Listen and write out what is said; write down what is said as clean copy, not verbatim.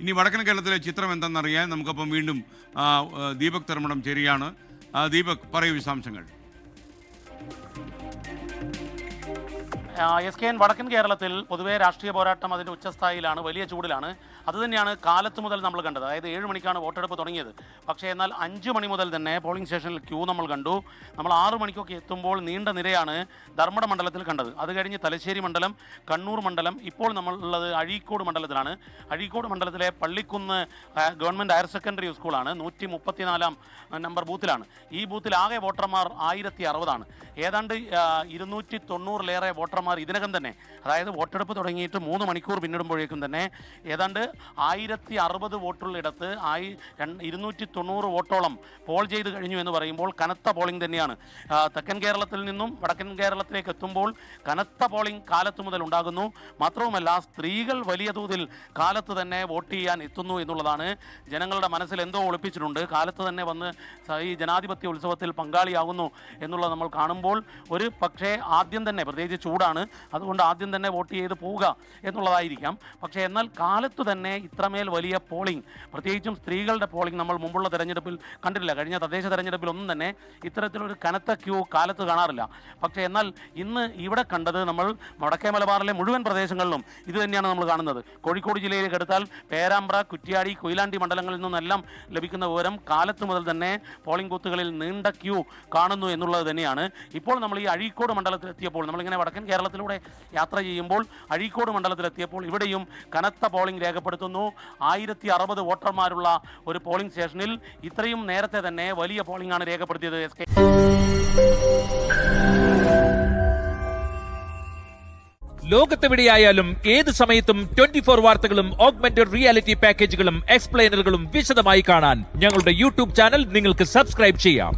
ഇനി വടക്കൻ കേരളത്തിലെ ചിത്രം എന്തെന്നറിയാൻ നമുക്കപ്പം വീണ്ടും ദീപക് തെർമടം ചേരുകയാണ്. ദീപക്, പറയൂ വിശദാംശങ്ങൾ. SKN വടക്കൻ കേരളത്തിൽ പൊതുവേ രാഷ്ട്രീയ പോരാട്ടം അതിൻ്റെ ഉച്ചസ്ഥായിലാണ്, വലിയ ചൂടിലാണ്. അതുതന്നെയാണ് കാലത്ത് മുതൽ നമ്മൾ കണ്ടത്. അതായത് 7 മണിക്കാണ് വോട്ടെടുപ്പ് തുടങ്ങിയത്. പക്ഷേ എന്നാൽ 5 മണി മുതൽ തന്നെ പോളിംഗ് സ്റ്റേഷനിൽ ക്യൂ നമ്മൾ കണ്ടു. നമ്മൾ 6 മണിക്കൊക്കെ എത്തുമ്പോൾ നീണ്ട നിരയാണ് ധർമ്മട മണ്ഡലത്തിൽ കണ്ടത്. അത് കഴിഞ്ഞ് തലശ്ശേരി മണ്ഡലം, കണ്ണൂർ മണ്ഡലം, ഇപ്പോൾ നമ്മളുള്ളത് അഴീക്കോട് മണ്ഡലത്തിലാണ്. അഴീക്കോട് മണ്ഡലത്തിലെ പള്ളിക്കുന്ന് ഗവൺമെൻറ് ഹയർ സെക്കൻഡറി സ്കൂളാണ്. 134 നമ്പർ ബൂത്തിലാണ്. ഈ ബൂത്തിൽ ആകെ വോട്ടർമാർ 1060 ഏതാണ്ട് 290-ലേറെ വോട്ടർമാർ ഇതിനകം തന്നെ, അതായത് വോട്ടെടുപ്പ് തുടങ്ങിയിട്ട് 3 മണിക്കൂർ പിന്നിടുമ്പോഴേക്കും തന്നെ ഏതാണ്ട് 1060 വോട്ടുള്ളിടത്ത് 290 വോട്ടോളം പോൾ ചെയ്ത് കഴിഞ്ഞു എന്ന് പറയുമ്പോൾ കനത്ത പോളിംഗ് തന്നെയാണ്. തെക്കൻ കേരളത്തിൽ നിന്നും വടക്കൻ കേരളത്തിലേക്ക് എത്തുമ്പോൾ കനത്ത പോളിംഗ് കാലത്ത് മുതൽ ഉണ്ടാകുന്നു. മാത്രവുമല്ല, സ്ത്രീകൾ വലിയ തോതിൽ കാലത്ത് തന്നെ വോട്ട് ചെയ്യാൻ എത്തുന്നു എന്നുള്ളതാണ്. ജനങ്ങളുടെ മനസ്സിൽ എന്തോ ഒളിപ്പിച്ചിട്ടുണ്ട്. കാലത്ത് തന്നെ വന്ന് ഈ ജനാധിപത്യ ഉത്സവത്തിൽ പങ്കാളിയാകുന്നു എന്നുള്ളത് നമ്മൾ കാണുമ്പോൾ ഒരു പക്ഷേ ആദ്യം തന്നെ, പ്രത്യേകിച്ച് ചൂടാണ്, അതുകൊണ്ട് ആദ്യം തന്നെ വോട്ട് ചെയ്ത് പോവുക എന്നുള്ളതായിരിക്കാം. പക്ഷേ എന്നാൽ കാലത്ത് തന്നെ ഇത്രമേൽ വലിയ പോളിംഗ്, പ്രത്യേകിച്ചും സ്ത്രീകളുടെ പോളിംഗ് നമ്മൾ മുമ്പുള്ള തെരഞ്ഞെടുപ്പിൽ കണ്ടിട്ടില്ല. കഴിഞ്ഞ തദ്ദേശ തെരഞ്ഞെടുപ്പിലൊന്നും തന്നെ ഇത്തരത്തിലൊരു കനത്ത ക്യൂ കാലത്ത് കാണാറില്ല. പക്ഷേ എന്നാൽ ഇന്ന് ഇവിടെ കണ്ടത് നമ്മൾ വടക്കേ മലബാറിലെ മുഴുവൻ പ്രദേശങ്ങളിലും ഇത് തന്നെയാണ് നമ്മൾ കാണുന്നത്. കോഴിക്കോട് ജില്ലയിലേക്ക് എടുത്താൽ പേരാമ്പ്ര, കുറ്റ്യാടി, കൊയിലാണ്ടി മണ്ഡലങ്ങളിൽ നിന്നെല്ലാം ലഭിക്കുന്ന വിവരം കാലത്ത് മുതൽ തന്നെ പോളിംഗ് ബൂത്തുകളിൽ നീണ്ട ക്യൂ കാണുന്നു എന്നുള്ളത് തന്നെയാണ്. ഇപ്പോൾ നമ്മൾ ഈ അഴീക്കോട് മണ്ഡലത്തിലെത്തിയപ്പോൾ, നമ്മളിങ്ങനെ വടക്കൻ കേരളത്തിലൂടെ യാത്ര ചെയ്യുമ്പോൾ അഴീക്കോട് മണ്ഡലത്തിലെത്തിയപ്പോൾ ഇവിടെയും കനത്ത പോളിംഗ് രേഖപ്പെടുത്തുന്നു. 1060 വോട്ടർമാരുള്ള ഒരു പോളിംഗ് സ്റ്റേഷനിൽ ഇത്രയും നേരത്തെ തന്നെ വലിയ പോളിംഗ് ആണ് രേഖപ്പെടുത്തിയത്. ലോകത്തെവിടെയായാലും ഏത് സമയത്തും 24 വാർത്തകളും ഓഗ്മെന്റഡ് റിയാലിറ്റി പാക്കേജുകളും എക്സ്പ്ലെയിനറുകളും വിശദമായി കാണാൻ ഞങ്ങളുടെ യൂട്യൂബ് ചാനൽ നിങ്ങൾക്ക് സബ്സ്ക്രൈബ് ചെയ്യാം.